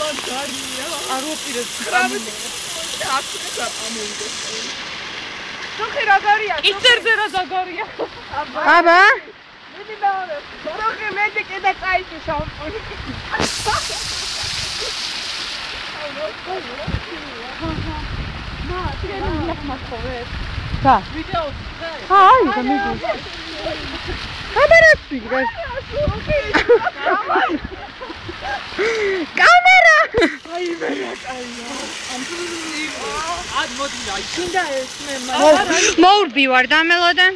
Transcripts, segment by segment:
არ უპირებს კრამი. სუხი რა გარია? კისერზე რა ზაგარია? აბა? მიდი დავარ. სუხი მედი კიდე წაიჭი შამპუნი. მა, თქენი ნახმახოვე. და. ვიდეოს ხარ? აი, გამიდი. კამერას ვიგე. კამერა! აი მე კაია. ad მოდი აი. შინდა ეს მე მოურბი ვარ დამელოდე.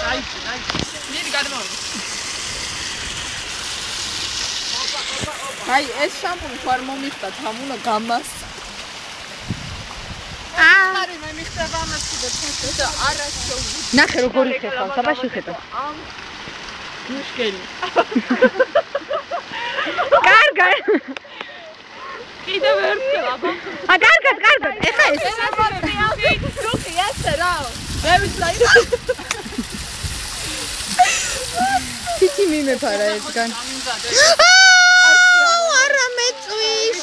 აი, მიდი გადმოვიდე. აი ეს შამპუნი ხარ მომიხდა თამუნა გამას. არი მე მიხდება ამას კიდე თეთრ და არასო. ნახე როგორი ხეხავს, აბა შეხედა. მუშკელი. კარგა. კიდე ვერ ვქება. კარგად. ეხა ეს. სუხი ასე რა. მე ვიცი. თითი მიმეფარა ესგან. არა მეწვის.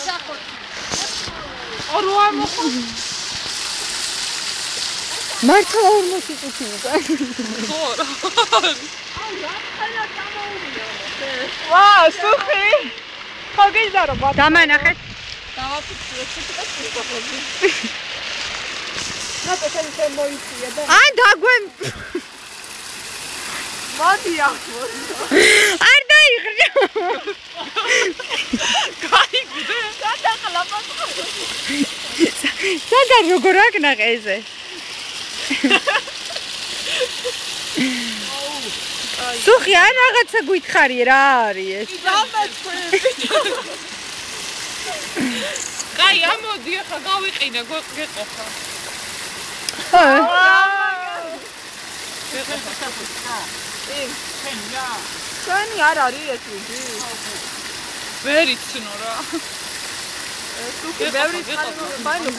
ორო ამოხო. მართლა 40 წუთი უკვე. ხო რა. აუ რა ხანა დამოურია. ვა, სუხი. ხოგიზარო ბატონო. დამანახეთ. რატო შენ მოიწია და აი დაგვემ. მოდი ახლა. არ დაიღრა. გაიგდე. გადაყლაპა. საგარ როგორ აკნაყე ესე. სუხი ან რაღაცა გითხარი რა არის ეს? კაი, ამოდი ახლა გავიყინე, გეყოხა. შენი არ არის ეს ვიდი? ვერ იცნო რა. სუხი ბევრი წყალი